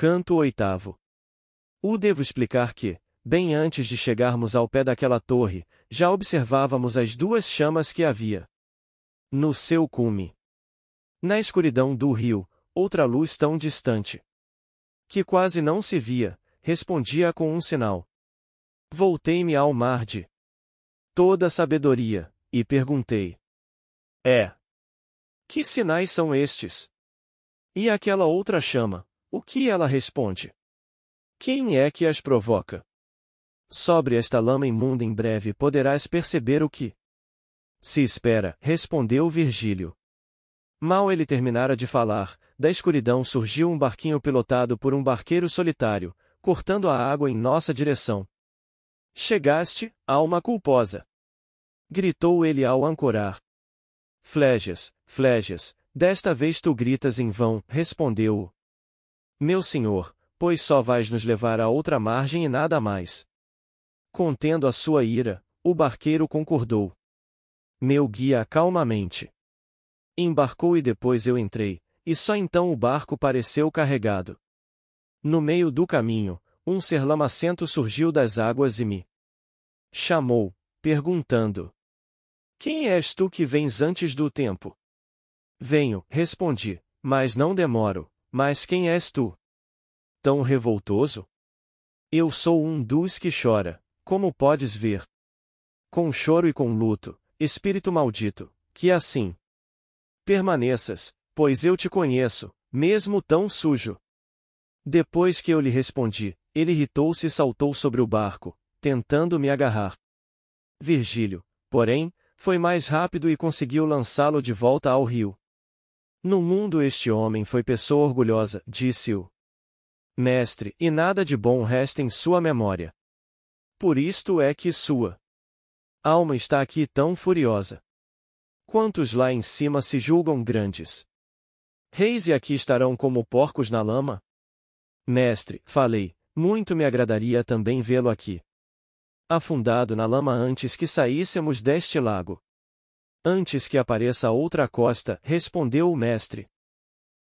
Canto 8º. Devo explicar que, bem antes de chegarmos ao pé daquela torre, já observávamos as duas chamas que havia no seu cume. Na escuridão do rio, outra luz tão distante que quase não se via, respondia com um sinal. Voltei-me ao mar de toda sabedoria, e perguntei: que sinais são estes? E aquela outra chama, o que ela responde? Quem é que as provoca? Sobre esta lama imunda em breve poderás perceber o que se espera, respondeu Virgílio. Mal ele terminara de falar, da escuridão surgiu um barquinho pilotado por um barqueiro solitário, cortando a água em nossa direção. Chegaste, alma culposa! Gritou ele ao ancorar. Flégias, Flégias, desta vez tu gritas em vão, respondeu-o. Meu senhor, pois só vais nos levar a outra margem e nada mais. Contendo a sua ira, o barqueiro concordou. Meu guia calmamente embarcou e depois eu entrei, e só então o barco pareceu carregado. No meio do caminho, um ser lamacento surgiu das águas e me chamou, perguntando: Quem és tu que vens antes do tempo? Venho, respondi, mas não demoro. Mas quem és tu? Tão revoltoso? Eu sou um dos que chora, como podes ver. Com choro e com luto, espírito maldito, que assim permaneças, pois eu te conheço, mesmo tão sujo. Depois que eu lhe respondi, ele irritou-se e saltou sobre o barco, tentando me agarrar. Virgílio, porém, foi mais rápido e conseguiu lançá-lo de volta ao rio. No mundo este homem foi pessoa orgulhosa, disse o mestre, e nada de bom resta em sua memória. Por isto é que sua alma está aqui tão furiosa. Quantos lá em cima se julgam grandes reis e aqui estarão como porcos na lama? Mestre, falei, muito me agradaria também vê-lo aqui afundado na lama antes que saíssemos deste lago. Antes que apareça outra costa, respondeu o mestre.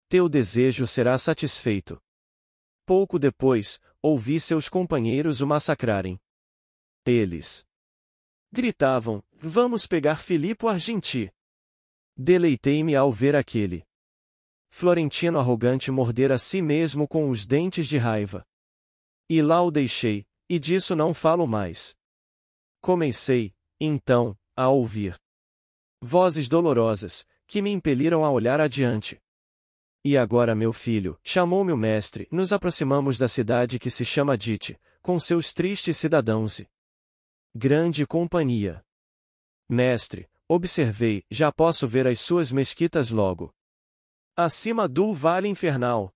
Teu desejo será satisfeito. Pouco depois, ouvi seus companheiros o massacrarem. Eles gritavam: Vamos pegar Filipo Argenti! Deleitei-me ao ver aquele florentino arrogante morder a si mesmo com os dentes de raiva. E lá o deixei, e disso não falo mais. Comecei, então, a ouvir vozes dolorosas, que me impeliram a olhar adiante. E agora meu filho, chamou-me o mestre, nos aproximamos da cidade que se chama Dite, com seus tristes cidadãos e grande companhia. Mestre, observei, já posso ver as suas mesquitas logo acima do vale infernal.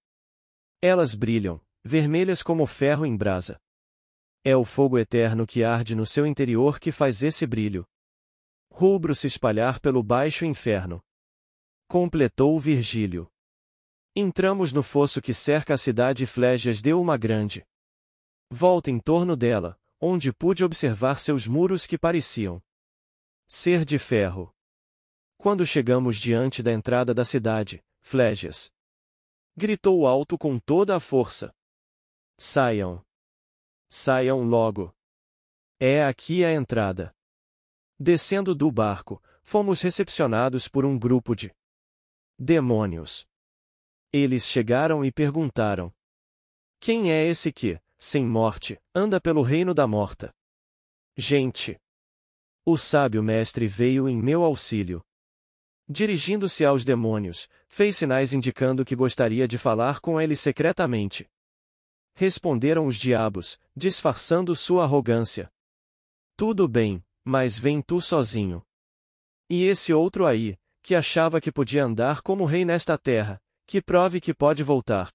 Elas brilham, vermelhas como ferro em brasa. É o fogo eterno que arde no seu interior que faz esse brilho rubro se espalhar pelo baixo inferno. Completou Virgílio. Entramos no fosso que cerca a cidade e Flégias deu uma grande volta em torno dela, onde pude observar seus muros que pareciam ser de ferro. Quando chegamos diante da entrada da cidade, Flégias gritou alto com toda a força: Saiam! Saiam logo! É aqui a entrada. Descendo do barco, fomos recepcionados por um grupo de demônios. Eles chegaram e perguntaram: Quem é esse que, sem morte, anda pelo reino da morta gente? O sábio mestre veio em meu auxílio. Dirigindo-se aos demônios, fez sinais indicando que gostaria de falar com eles secretamente. Responderam os diabos, disfarçando sua arrogância: Tudo bem, mas vem tu sozinho. E esse outro aí, que achava que podia andar como rei nesta terra, que prove que pode voltar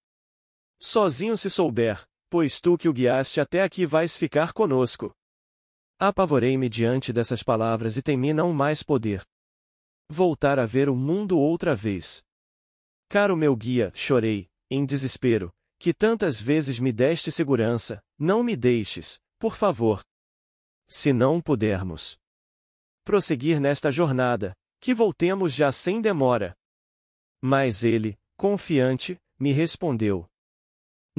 sozinho se souber, pois tu que o guiaste até aqui vais ficar conosco. Apavorei-me diante dessas palavras e temi não mais poder voltar a ver o mundo outra vez. Caro meu guia, chorei, em desespero, que tantas vezes me deste segurança, não me deixes, por favor. Se não pudermos prosseguir nesta jornada, que voltemos já sem demora. Mas ele, confiante, me respondeu: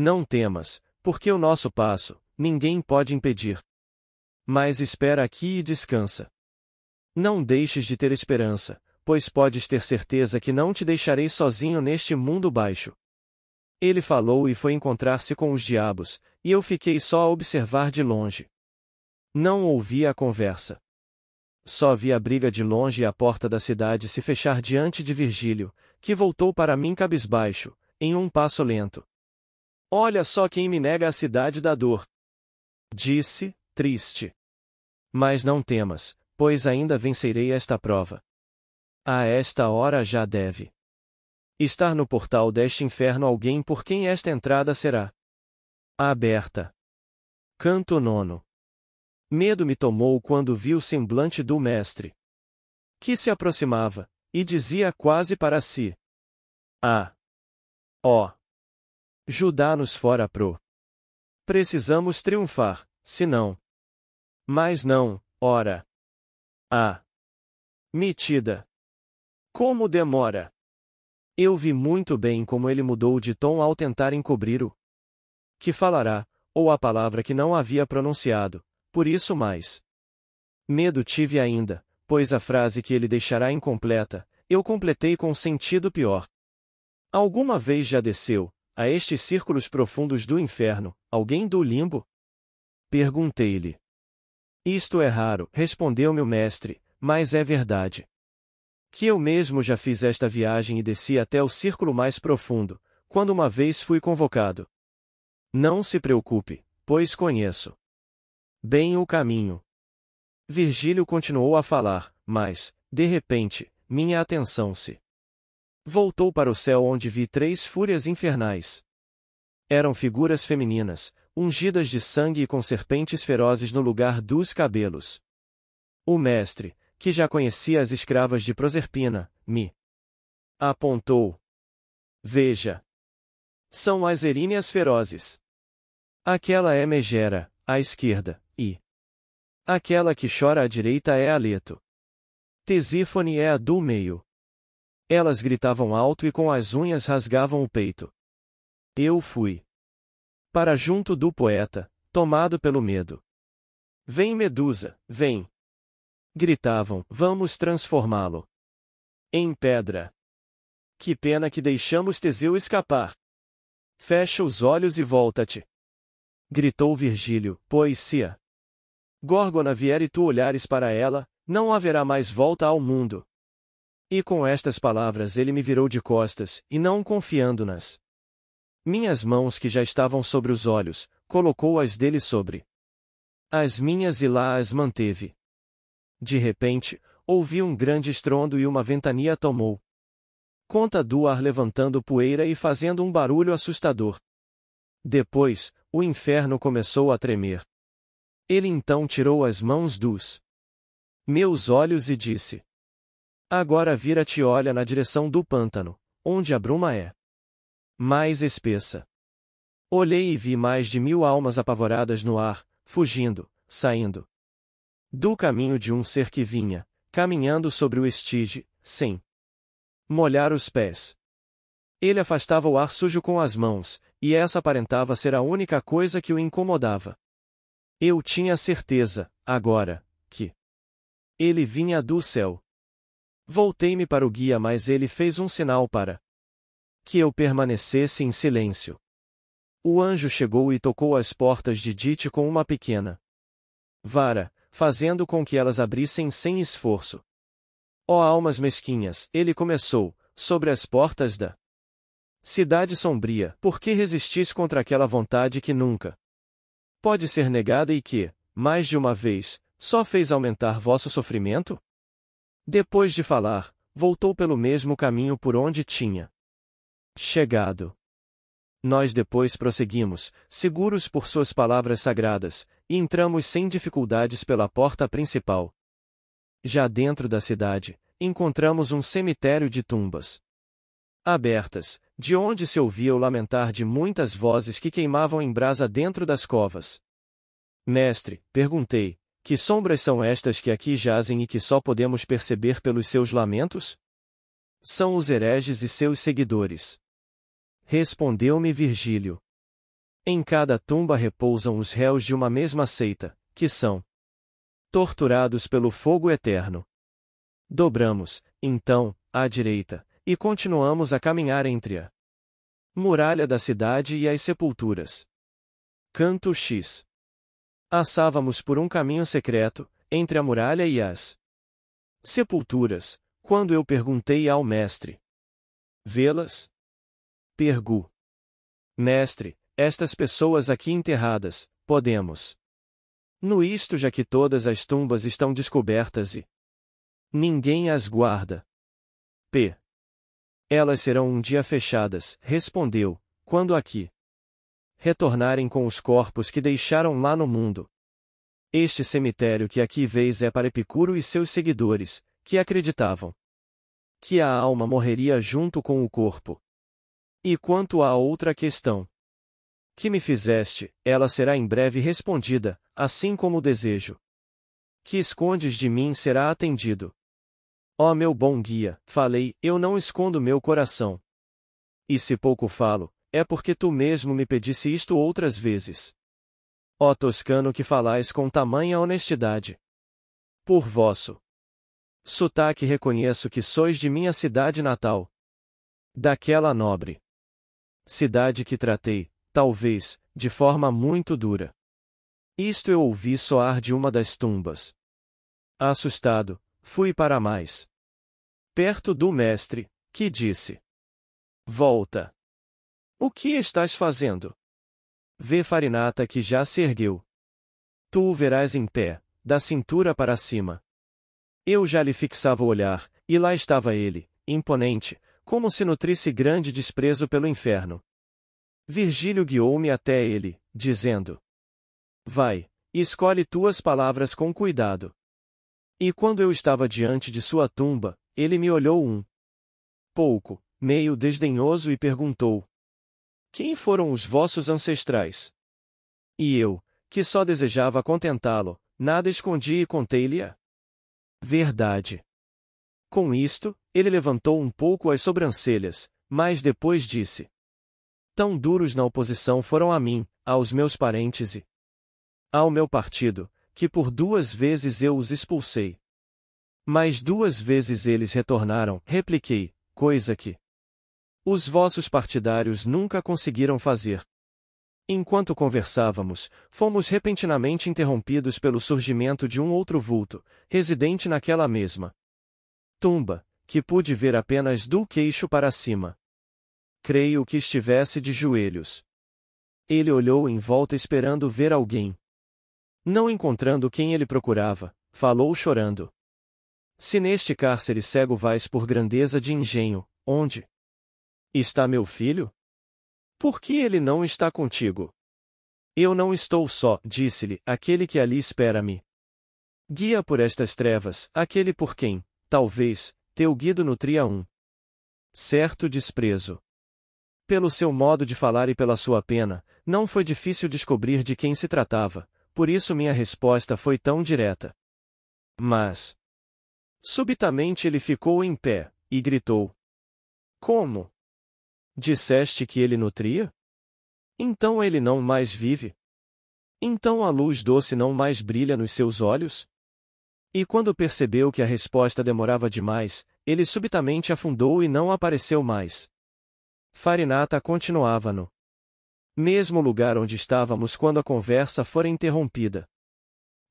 Não temas, porque o nosso passo, ninguém pode impedir. Mas espera aqui e descansa. Não deixes de ter esperança, pois podes ter certeza que não te deixarei sozinho neste mundo baixo. Ele falou e foi encontrar-se com os diabos, e eu fiquei só a observar de longe. Não ouvi a conversa. Só vi a briga de longe e a porta da cidade se fechar diante de Virgílio, que voltou para mim cabisbaixo, em um passo lento. Olha só quem me nega a cidade da dor. Disse, triste. Mas não temas, pois ainda vencerei esta prova. A esta hora já deve estar no portal deste inferno alguém por quem esta entrada será aberta. Canto 9. Medo me tomou quando vi o semblante do mestre, que se aproximava, e dizia quase para si: Ah! Ó! Judá nos fora pro. Precisamos triunfar, senão. Mas não, ora. Ah! Metida! Como demora! Eu vi muito bem como ele mudou de tom ao tentar encobrir o que falará, ou a palavra que não havia pronunciado, por isso mais medo tive ainda, pois a frase que ele deixará incompleta, eu completei com sentido pior. Alguma vez já desceu, a estes círculos profundos do inferno, alguém do limbo? Perguntei-lhe. Isto é raro, respondeu-me o mestre, mas é verdade. Que eu mesmo já fiz esta viagem e desci até o círculo mais profundo, quando uma vez fui convocado. Não se preocupe, pois conheço bem o caminho. Virgílio continuou a falar, mas, de repente, minha atenção se voltou para o céu onde vi 3 fúrias infernais. Eram figuras femininas, ungidas de sangue e com serpentes ferozes no lugar dos cabelos. O mestre, que já conhecia as escravas de Proserpina, me apontou. Veja. São as eríneas ferozes. Aquela é Megera, à esquerda, e aquela que chora à direita é Aleto. Tesífone é a do meio. Elas gritavam alto e com as unhas rasgavam o peito. Eu fui para junto do poeta, tomado pelo medo. Vem Medusa, vem! Gritavam, vamos transformá-lo em pedra. Que pena que deixamos Teseu escapar. Fecha os olhos e volta-te. Gritou Virgílio, pois se a Górgona vier e tu olhares para ela, não haverá mais volta ao mundo. E com estas palavras ele me virou de costas, e não confiando nas minhas mãos que já estavam sobre os olhos, colocou as dele sobre as minhas e lá as manteve. De repente, ouvi um grande estrondo e uma ventania tomou conta do ar levantando poeira e fazendo um barulho assustador. Depois, o inferno começou a tremer. Ele então tirou as mãos dos meus olhos e disse: Agora vira-te e olha na direção do pântano, onde a bruma é mais espessa. Olhei e vi mais de 1000 almas apavoradas no ar, fugindo, saindo do caminho de um ser que vinha, caminhando sobre o estige, sem molhar os pés. Ele afastava o ar sujo com as mãos, e essa aparentava ser a única coisa que o incomodava. Eu tinha certeza, agora, que ele vinha do céu. Voltei-me para o guia, mas ele fez um sinal para que eu permanecesse em silêncio. O anjo chegou e tocou as portas de Dite com uma pequena vara, fazendo com que elas abrissem sem esforço. Ó almas mesquinhas, ele começou, sobre as portas da cidade sombria, por que resistis contra aquela vontade que nunca pode ser negada e que, mais de uma vez, só fez aumentar vosso sofrimento? Depois de falar, voltou pelo mesmo caminho por onde tinha chegado. Nós depois prosseguimos, seguros por suas palavras sagradas, e entramos sem dificuldades pela porta principal. Já dentro da cidade, encontramos um cemitério de tumbas abertas, de onde se ouvia o lamentar de muitas vozes que queimavam em brasa dentro das covas. Mestre, perguntei, que sombras são estas que aqui jazem e que só podemos perceber pelos seus lamentos? São os hereges e seus seguidores. Respondeu-me Virgílio. Em cada tumba repousam os réus de uma mesma seita, que são torturados pelo fogo eterno. Dobramos, então, à direita, e continuamos a caminhar entre a muralha da cidade e as sepulturas. Canto X. Passávamos por um caminho secreto, entre a muralha e as sepulturas, quando eu perguntei ao mestre: vê-las? Pergu. Mestre, estas pessoas aqui enterradas, podemos. No isto já que todas as tumbas estão descobertas e ninguém as guarda. P. Elas serão um dia fechadas, respondeu, quando aqui retornarem com os corpos que deixaram lá no mundo. Este cemitério que aqui vês é para Epicuro e seus seguidores, que acreditavam que a alma morreria junto com o corpo. E quanto à outra questão que me fizeste, ela será em breve respondida, assim como o desejo que escondes de mim será atendido. Ó meu bom guia, falei, eu não escondo meu coração. E se pouco falo, é porque tu mesmo me pedisse isto outras vezes. Ó toscano que falais com tamanha honestidade. Por vosso sotaque reconheço que sois de minha cidade natal. Daquela nobre cidade que tratei, talvez, de forma muito dura. Isto eu ouvi soar de uma das tumbas. Assustado, fui para mais perto do mestre, que disse: volta. O que estás fazendo? Vê Farinata que já se ergueu. Tu o verás em pé, da cintura para cima. Eu já lhe fixava o olhar, e lá estava ele, imponente, como se nutrisse grande desprezo pelo inferno. Virgílio guiou-me até ele, dizendo: vai, escolhe tuas palavras com cuidado. E quando eu estava diante de sua tumba, ele me olhou pouco, meio desdenhoso e perguntou: quem foram os vossos ancestrais? E eu, que só desejava contentá-lo, nada escondi e contei-lhe a verdade. Com isto, ele levantou um pouco as sobrancelhas, mas depois disse: tão duros na oposição foram a mim, aos meus parentes e ao meu partido, que por 2 vezes eu os expulsei. Mas 2 vezes eles retornaram, repliquei, coisa que os vossos partidários nunca conseguiram fazer. Enquanto conversávamos, fomos repentinamente interrompidos pelo surgimento de um outro vulto, residente naquela mesma tumba, que pude ver apenas do queixo para cima. Creio que estivesse de joelhos. Ele olhou em volta esperando ver alguém. Não encontrando quem ele procurava, falou chorando: se neste cárcere cego vais por grandeza de engenho, onde está meu filho? Por que ele não está contigo? Eu não estou só, disse-lhe, aquele que ali espera-me. Guia por estas trevas, aquele por quem, talvez, teu guido nutria certo desprezo. Pelo seu modo de falar e pela sua pena, não foi difícil descobrir de quem se tratava, por isso minha resposta foi tão direta. Mas subitamente ele ficou em pé, e gritou: como? Disseste que ele nutria? Então ele não mais vive? Então a luz doce não mais brilha nos seus olhos? E quando percebeu que a resposta demorava demais, ele subitamente afundou e não apareceu mais. Farinata continuava no mesmo lugar onde estávamos quando a conversa fora interrompida.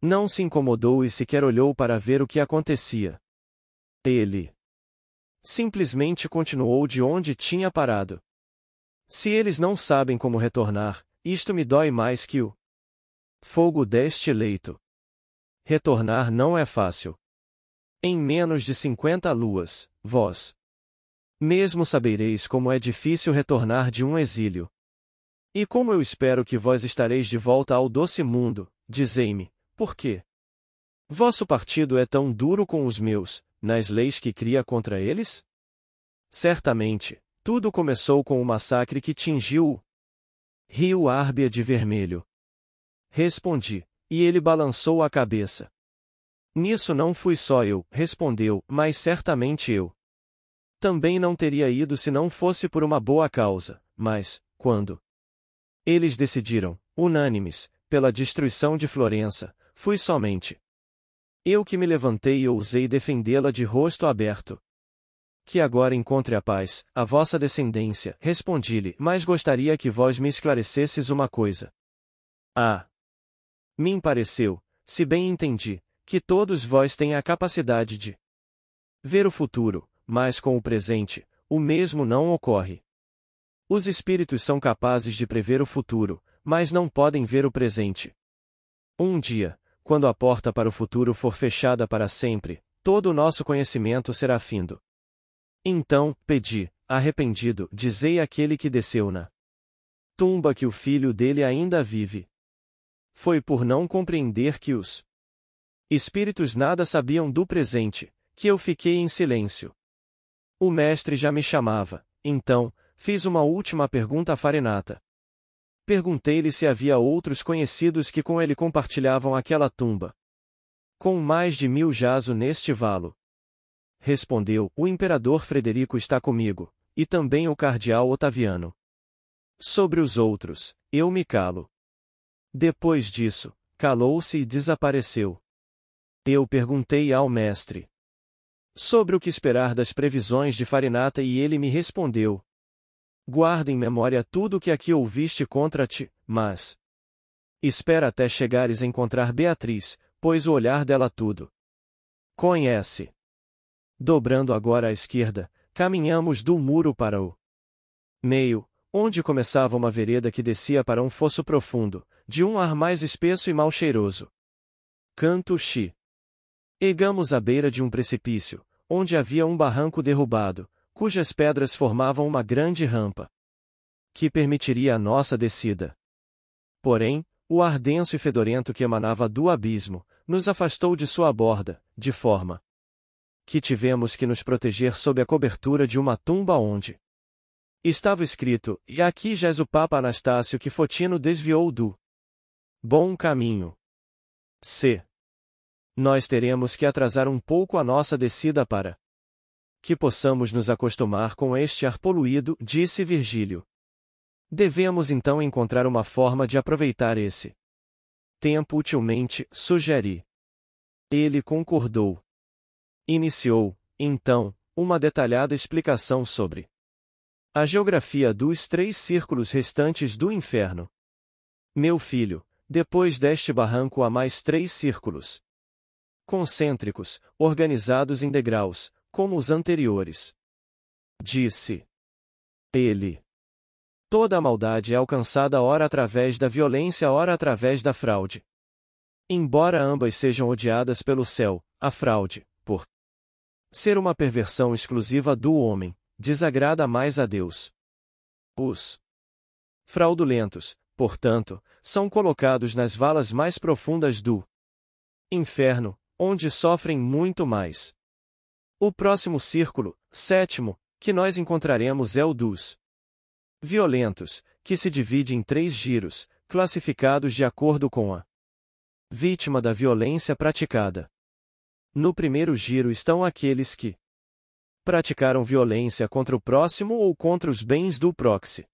Não se incomodou e sequer olhou para ver o que acontecia. Ele simplesmente continuou de onde tinha parado. Se eles não sabem como retornar, isto me dói mais que o fogo deste leito. Retornar não é fácil. Em menos de 50 luas, vós mesmo sabereis como é difícil retornar de um exílio. E como eu espero que vós estareis de volta ao doce mundo, dizei-me, por quê? Vosso partido é tão duro com os meus, nas leis que cria contra eles? Certamente, tudo começou com o massacre que tingiu o rio Árbia de vermelho. Respondi, e ele balançou a cabeça. Nisso não fui só eu, respondeu, mas certamente eu também não teria ido se não fosse por uma boa causa, mas, quando Eles decidiram, unânimes, pela destruição de Florença. Fui somente eu que me levantei e ousei defendê-la de rosto aberto. Que agora encontre a paz, a vossa descendência, respondi-lhe, mas gostaria que vós me esclarecesses uma coisa. Me pareceu, se bem entendi, que todos vós têm a capacidade de ver o futuro, mas com o presente, o mesmo não ocorre. Os espíritos são capazes de prever o futuro, mas não podem ver o presente. Um dia, quando a porta para o futuro for fechada para sempre, todo o nosso conhecimento será findo. Então, pedi, arrependido, dizei àquele que desceu na tumba que o filho dele ainda vive. Foi por não compreender que os espíritos nada sabiam do presente, que eu fiquei em silêncio. O mestre já me chamava, então, fiz uma última pergunta a Farinata. Perguntei-lhe se havia outros conhecidos que com ele compartilhavam aquela tumba. Com mais de 1000 jazo neste valo. Respondeu, o imperador Frederico está comigo, e também o cardeal Otaviano. Sobre os outros, eu me calo. Depois disso, calou-se e desapareceu. Eu perguntei ao mestre sobre o que esperar das previsões de Farinata e ele me respondeu: guarda em memória tudo o que aqui ouviste contra ti, mas espera até chegares a encontrar Beatriz, pois o olhar dela tudo conhece. Dobrando agora à esquerda, caminhamos do muro para o meio, onde começava uma vereda que descia para um fosso profundo, de um ar mais espesso e mal cheiroso. Canto Xi. Egamos à beira de um precipício, onde havia um barranco derrubado, cujas pedras formavam uma grande rampa que permitiria a nossa descida. Porém, o ar denso e fedorento que emanava do abismo nos afastou de sua borda, de forma que tivemos que nos proteger sob a cobertura de uma tumba onde estava escrito: e aqui jaz o Papa Anastácio que Fotino desviou do bom caminho. Nós teremos que atrasar um pouco a nossa descida para que possamos nos acostumar com este ar poluído, disse Virgílio. Devemos então encontrar uma forma de aproveitar esse tempo utilmente, sugeri. Ele concordou. Iniciou, então, uma detalhada explicação sobre a geografia dos 3 círculos restantes do inferno. Meu filho, depois deste barranco há mais 3 círculos concêntricos, organizados em degraus, como os anteriores. Disse ele. Toda a maldade é alcançada ora através da violência, ora através da fraude. Embora ambas sejam odiadas pelo céu, a fraude, por ser uma perversão exclusiva do homem, desagrada mais a Deus. Os fraudulentos, portanto, são colocados nas valas mais profundas do inferno, onde sofrem muito mais. O próximo círculo, 7º, que nós encontraremos é o dos violentos, que se divide em 3 giros, classificados de acordo com a vítima da violência praticada. No primeiro giro estão aqueles que praticaram violência contra o próximo ou contra os bens do próximo.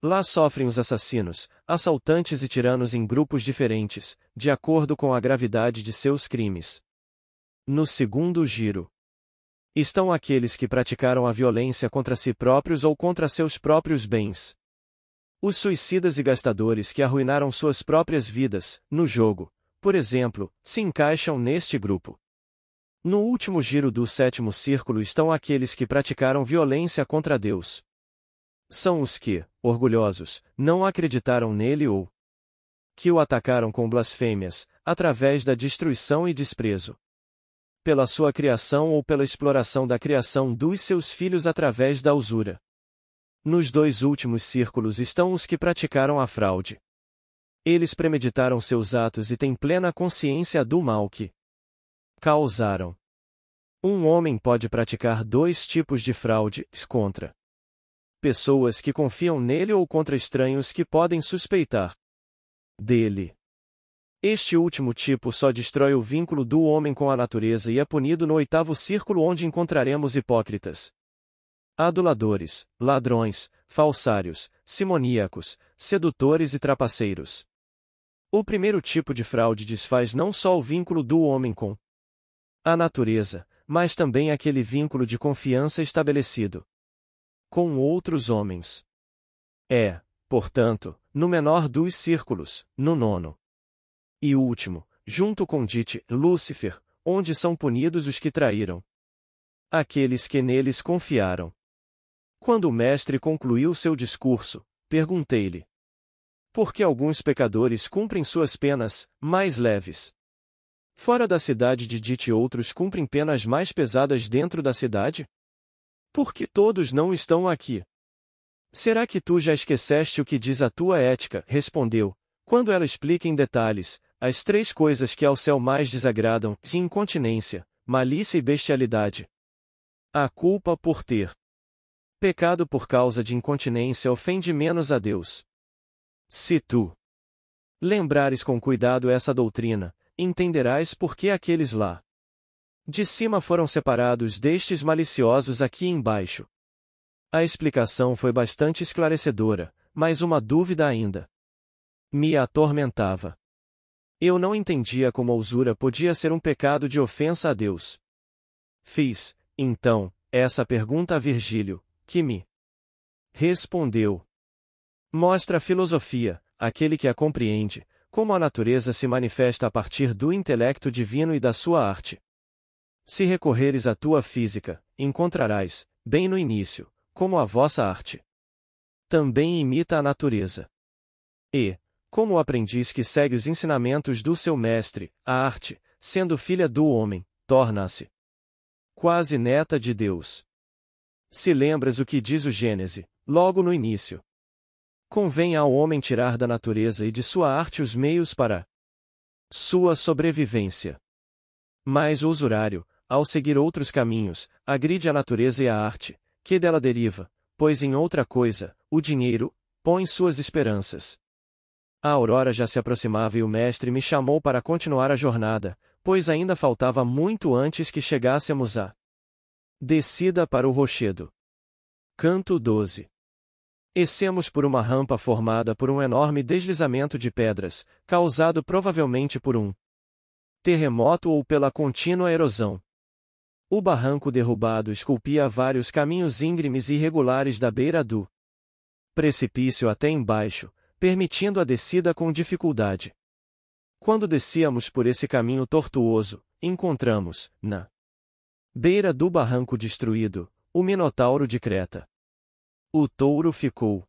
Lá sofrem os assassinos, assaltantes e tiranos em grupos diferentes, de acordo com a gravidade de seus crimes. No segundo giro estão aqueles que praticaram a violência contra si próprios ou contra seus próprios bens. Os suicidas e gastadores que arruinaram suas próprias vidas, no jogo, por exemplo, se encaixam neste grupo. No último giro do 7º círculo estão aqueles que praticaram violência contra Deus. São os que, orgulhosos, não acreditaram nele ou que o atacaram com blasfêmias, através da destruição e desprezo pela sua criação ou pela exploração da criação dos seus filhos através da usura. Nos 2 últimos círculos estão os que praticaram a fraude. Eles premeditaram seus atos e têm plena consciência do mal que causaram. Um homem pode praticar 2 tipos de fraude contra pessoas que confiam nele ou contra estranhos que podem suspeitar dele. Este último tipo só destrói o vínculo do homem com a natureza e é punido no 8º círculo, onde encontraremos hipócritas, aduladores, ladrões, falsários, simoníacos, sedutores e trapaceiros. O primeiro tipo de fraude desfaz não só o vínculo do homem com a natureza, mas também aquele vínculo de confiança estabelecido com outros homens. É, portanto, no menor dos círculos, no nono e último, junto com Dite, Lúcifer, onde são punidos os que traíram aqueles que neles confiaram. Quando o mestre concluiu seu discurso, perguntei-lhe: por que alguns pecadores cumprem suas penas mais leves fora da cidade de Dite e outros cumprem penas mais pesadas dentro da cidade? Por que todos não estão aqui? Será que tu já esqueceste o que diz a tua ética? Respondeu, quando ela explica em detalhes as 3 coisas que ao céu mais desagradam: incontinência, malícia e bestialidade. A culpa por ter pecado por causa de incontinência ofende menos a Deus. Se tu lembrares com cuidado essa doutrina, entenderás por que aqueles lá de cima foram separados destes maliciosos aqui embaixo. A explicação foi bastante esclarecedora, mas uma dúvida ainda me atormentava. Eu não entendia como a usura podia ser um pecado de ofensa a Deus. Fiz, então, essa pergunta a Virgílio, que me respondeu: mostra a filosofia, aquele que a compreende, como a natureza se manifesta a partir do intelecto divino e da sua arte. Se recorreres à tua física, encontrarás, bem no início, como a vossa arte também imita a natureza. E, como o aprendiz que segue os ensinamentos do seu mestre, a arte, sendo filha do homem, torna-se quase neta de Deus. Se lembras o que diz o Gênese, logo no início: convém ao homem tirar da natureza e de sua arte os meios para sua sobrevivência. Mas o usurário, ao seguir outros caminhos, agride a natureza e a arte, que dela deriva, pois em outra coisa, o dinheiro, põe suas esperanças. A aurora já se aproximava e o mestre me chamou para continuar a jornada, pois ainda faltava muito antes que chegássemos à descida para o rochedo. Canto 12. Descemos por uma rampa formada por um enorme deslizamento de pedras, causado provavelmente por um terremoto ou pela contínua erosão. O barranco derrubado esculpia vários caminhos íngremes e irregulares da beira do precipício até embaixo, permitindo a descida com dificuldade. Quando descíamos por esse caminho tortuoso, encontramos, na beira do barranco destruído, o Minotauro de Creta. O touro ficou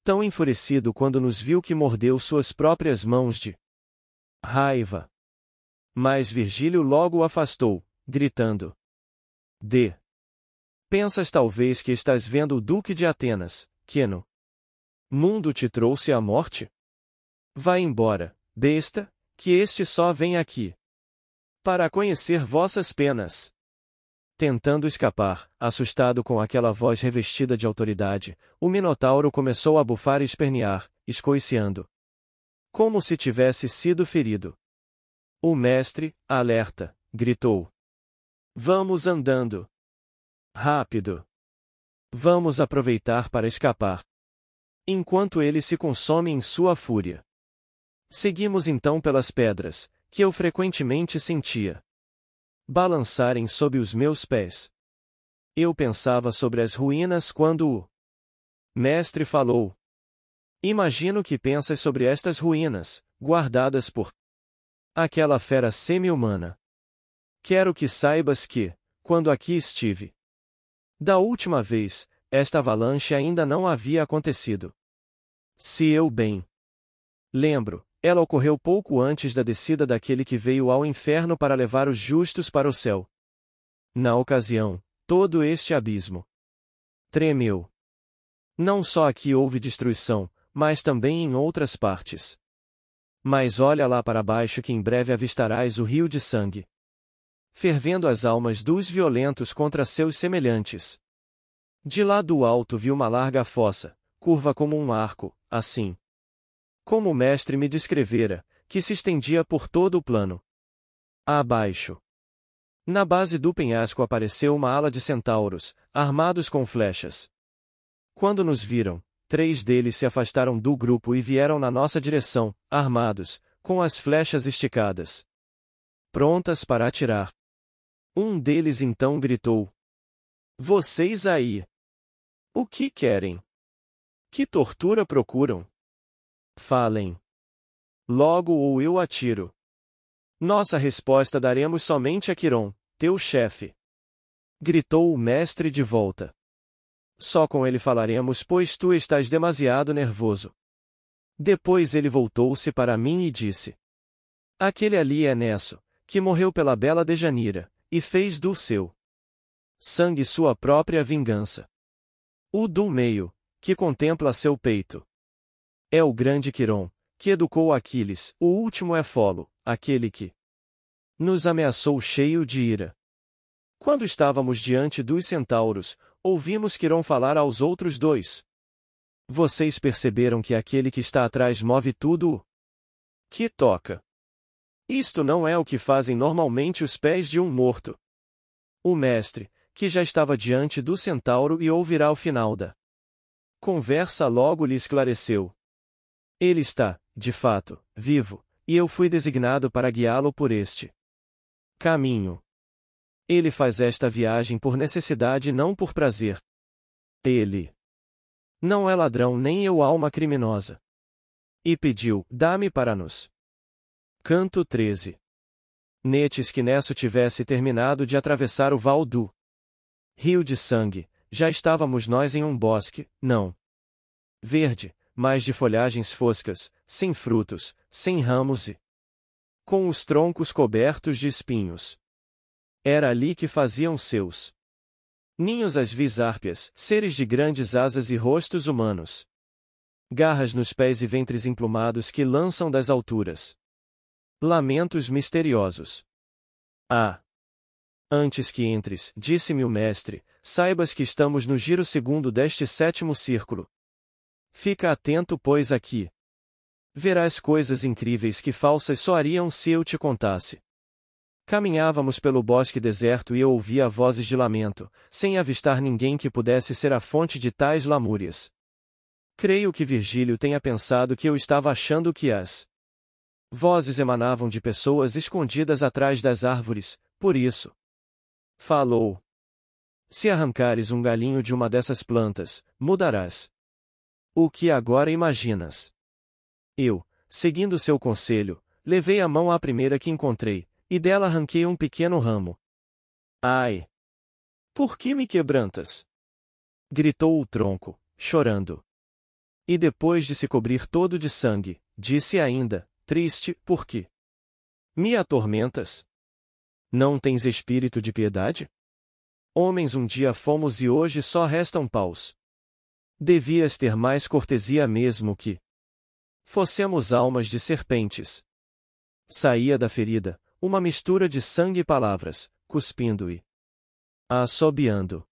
tão enfurecido quando nos viu que mordeu suas próprias mãos de raiva. Mas Virgílio logo o afastou, gritando: pensas talvez que estás vendo o Duque de Atenas, que no mundo te trouxe a morte? Vai embora, besta, que este só vem aqui para conhecer vossas penas. Tentando escapar, assustado com aquela voz revestida de autoridade, o Minotauro começou a bufar e espernear, escoiciando, como se tivesse sido ferido. O mestre, alerta, gritou: vamos andando. Rápido. Vamos aproveitar para escapar, enquanto ele se consome em sua fúria. Seguimos então pelas pedras, que eu frequentemente sentia balançarem sob os meus pés. Eu pensava sobre as ruínas quando o mestre falou: imagino que pensas sobre estas ruínas, guardadas por aquela fera semi-humana. Quero que saibas que, quando aqui estive da última vez, esta avalanche ainda não havia acontecido. Se eu bem lembro, ela ocorreu pouco antes da descida daquele que veio ao inferno para levar os justos para o céu. Na ocasião, todo este abismo tremeu. Não só aqui houve destruição, mas também em outras partes. Mas olha lá para baixo que em breve avistarás o rio de sangue, fervendo as almas dos violentos contra seus semelhantes. De lá do alto vi uma larga fossa, curva como um arco, assim como o mestre me descrevera, que se estendia por todo o plano. Abaixo Na base do penhasco apareceu uma ala de centauros, armados com flechas. Quando nos viram, 3 deles se afastaram do grupo e vieram na nossa direção, armados, com as flechas esticadas, prontas para atirar. Um deles então gritou: "Vocês aí! O que querem? Que tortura procuram? Falem. Logo ou eu atiro. Nossa resposta daremos somente a Quiron, teu chefe." Gritou o mestre de volta. "Só com ele falaremos, pois tu estás demasiado nervoso." Depois ele voltou-se para mim e disse: "Aquele ali é Nesso, que morreu pela bela Dejanira, e fez do seu sangue sua própria vingança. O do meio, que contempla seu peito, é o grande Quiron, que educou Aquiles. O último é Folo, aquele que nos ameaçou cheio de ira. Quando estávamos diante dos centauros, ouvimos Quiron falar aos outros 2. Vocês perceberam que aquele que está atrás move tudo o que toca. Isto não é o que fazem normalmente os pés de um morto." O mestre, que já estava diante do centauro e ouvirá o final da conversa, logo lhe esclareceu: "Ele está, de fato, vivo, e eu fui designado para guiá-lo por este caminho. Ele faz esta viagem por necessidade e não por prazer. Ele não é ladrão nem eu alma criminosa." E pediu: "Dá-me para nos." Canto 13. Netes que Nesso tivesse terminado de atravessar o val do Rio de Sangue, já estávamos nós em um bosque, não verde, mas de folhagens foscas, sem frutos, sem ramos e com os troncos cobertos de espinhos. Era ali que faziam seus ninhos as visárpias, seres de grandes asas e rostos humanos. Garras nos pés e ventres emplumados que lançam das alturas lamentos misteriosos. "Ah! Antes que entres", disse-me o mestre, "saibas que estamos no giro segundo deste 7º círculo. Fica atento, pois aqui verás coisas incríveis que falsas soariam se eu te contasse." Caminhávamos pelo bosque deserto e eu ouvia vozes de lamento, sem avistar ninguém que pudesse ser a fonte de tais lamúrias. Creio que Virgílio tenha pensado que eu estava achando que as vozes emanavam de pessoas escondidas atrás das árvores, por isso falou: "Se arrancares um galinho de uma dessas plantas, mudarás. O que agora imaginas?" Eu, seguindo seu conselho, levei a mão à primeira que encontrei, e dela arranquei um pequeno ramo. "Ai! Por que me quebrantas?" gritou o tronco, chorando. E depois de se cobrir todo de sangue, disse ainda, triste: "Por que me atormentas? Não tens espírito de piedade? Homens um dia fomos e hoje só restam paus. Devias ter mais cortesia mesmo que fossemos almas de serpentes." Saía da ferida uma mistura de sangue e palavras, cuspindo e assobiando.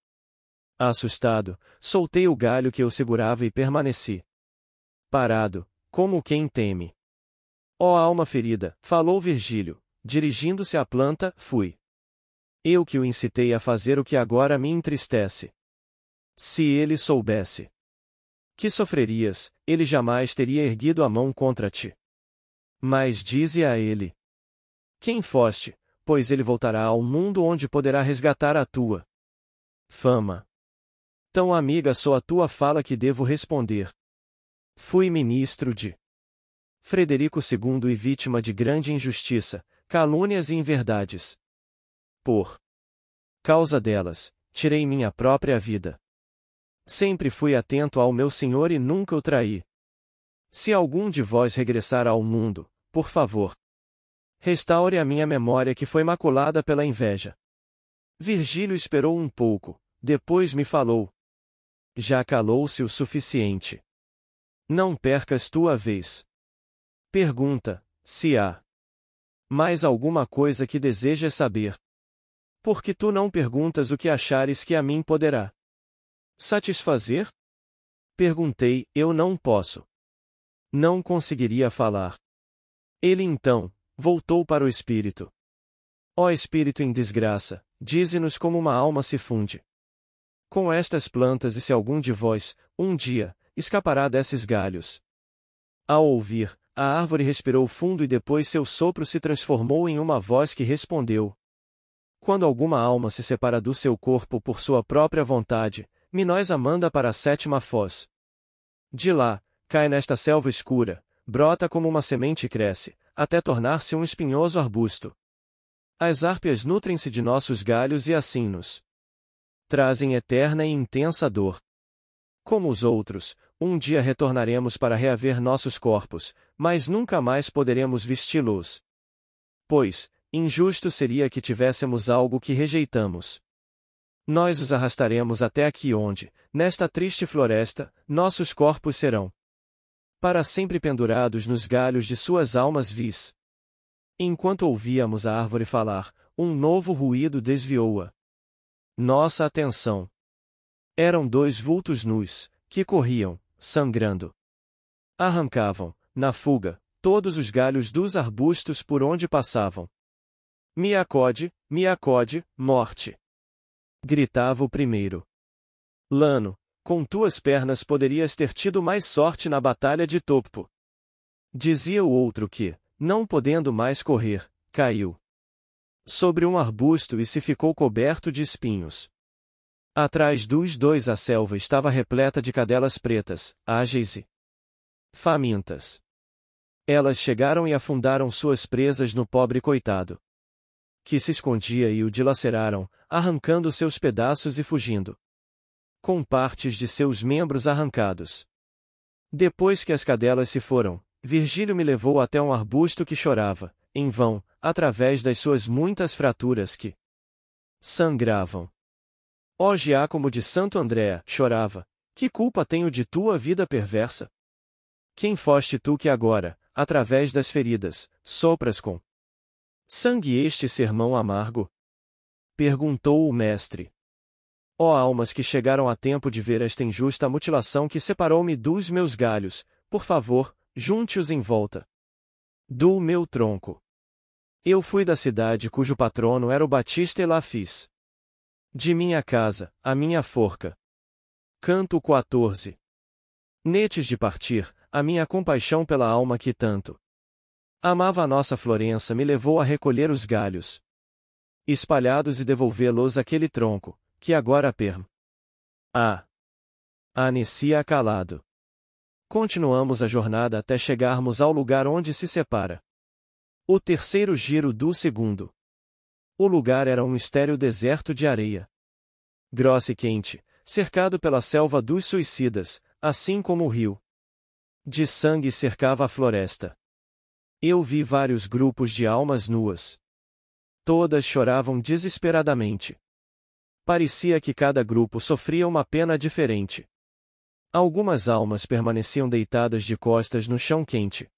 Assustado, soltei o galho que eu segurava e permaneci parado, como quem teme. "Ó alma ferida", falou Virgílio, dirigindo-se à planta, "fui eu que o incitei a fazer o que agora me entristece. Se ele soubesse que sofrerias, ele jamais teria erguido a mão contra ti. Mas dize a ele quem foste, pois ele voltará ao mundo onde poderá resgatar a tua fama. Tão amiga sou a tua fala que devo responder. Fui ministro de Frederico II e vítima de grande injustiça, calúnias e inverdades. Por causa delas, tirei minha própria vida. Sempre fui atento ao meu Senhor e nunca o traí. Se algum de vós regressar ao mundo, por favor, restaure a minha memória que foi maculada pela inveja." Virgílio esperou um pouco, depois me falou: "Já calou-se o suficiente. Não percas tua vez. Pergunta, se há mais alguma coisa que desejas saber. Porque tu não perguntas o que achares que a mim poderá satisfazer?" Perguntei: "Eu não posso. Não conseguiria falar." Ele então voltou para o espírito. Ó Espírito em desgraça, dize-nos como uma alma se funde com estas plantas e se algum de vós, um dia, escapará desses galhos. Ao ouvir, a árvore respirou fundo e depois seu sopro se transformou em uma voz que respondeu: quando alguma alma se separa do seu corpo por sua própria vontade, Minós a manda para a sétima foz. De lá, cai nesta selva escura, brota como uma semente e cresce, até tornar-se um espinhoso arbusto. As árpias nutrem-se de nossos galhos e assim nos trazem eterna e intensa dor. Como os outros, um dia retornaremos para reaver nossos corpos, mas nunca mais poderemos vesti-los. Pois, injusto seria que tivéssemos algo que rejeitamos. Nós os arrastaremos até aqui onde, nesta triste floresta, nossos corpos serão para sempre pendurados nos galhos de suas almas vis. Enquanto ouvíamos a árvore falar, um novo ruído desviou-a nossa atenção. Eram dois vultos nus, que corriam, sangrando. Arrancavam, na fuga, todos os galhos dos arbustos por onde passavam. Me acode, morte! Gritava o primeiro. Lano, com tuas pernas poderias ter tido mais sorte na batalha de Topo. Dizia o outro que, não podendo mais correr, caiu sobre um arbusto e se ficou coberto de espinhos. Atrás dos dois a selva estava repleta de cadelas pretas, ágeis e famintas. Elas chegaram e afundaram suas presas no pobre coitado, que se escondia e o dilaceraram, arrancando seus pedaços e fugindo com partes de seus membros arrancados. Depois que as cadelas se foram, Virgílio me levou até um arbusto que chorava, em vão, através das suas muitas fraturas que sangravam. Ó Giacomo de Santo Andrea, chorava, que culpa tenho de tua vida perversa? Quem foste tu que agora, através das feridas, sopras com sangue este sermão amargo? Perguntou o mestre. Ó almas que chegaram a tempo de ver esta injusta mutilação que separou-me dos meus galhos, por favor, junte-os em volta do meu tronco. Eu fui da cidade cujo patrono era o Batista e lá fiz de minha casa, a minha forca. Canto 14. Netes de partir, a minha compaixão pela alma que tanto amava a nossa Florença me levou a recolher os galhos espalhados e devolvê-los àquele tronco, que agora anecia calado. Continuamos a jornada até chegarmos ao lugar onde se separa o terceiro giro do segundo. O lugar era um estéril deserto de areia grossa e quente, cercado pela selva dos suicidas, assim como o rio de sangue cercava a floresta. Eu vi vários grupos de almas nuas. Todas choravam desesperadamente. Parecia que cada grupo sofria uma pena diferente. Algumas almas permaneciam deitadas de costas no chão quente.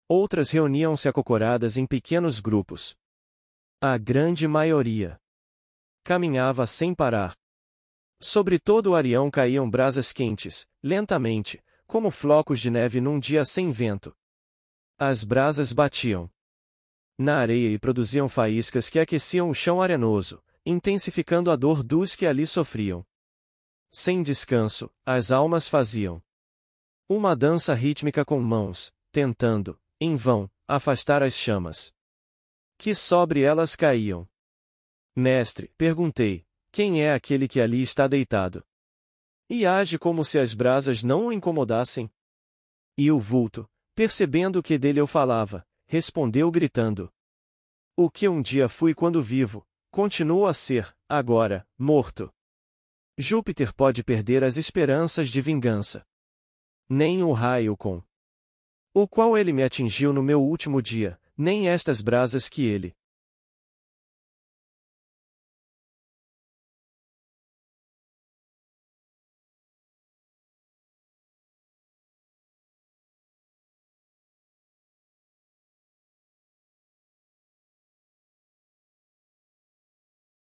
Outras reuniam-se acocoradas em pequenos grupos. A grande maioria caminhava sem parar. Sobre todo o arião caíam brasas quentes, lentamente, como flocos de neve num dia sem vento. As brasas batiam na areia e produziam faíscas que aqueciam o chão arenoso, intensificando a dor dos que ali sofriam. Sem descanso, as almas faziam uma dança rítmica com mãos, tentando, em vão, afastar as chamas que sobre elas caíam. Mestre, perguntei, quem é aquele que ali está deitado? E age como se as brasas não o incomodassem? E o vulto, percebendo que dele eu falava, respondeu gritando: o que um dia fui quando vivo, continuo a ser, agora, morto. Júpiter pode perder as esperanças de vingança. Nem o raio com o qual ele me atingiu no meu último dia, nem estas brasas que ele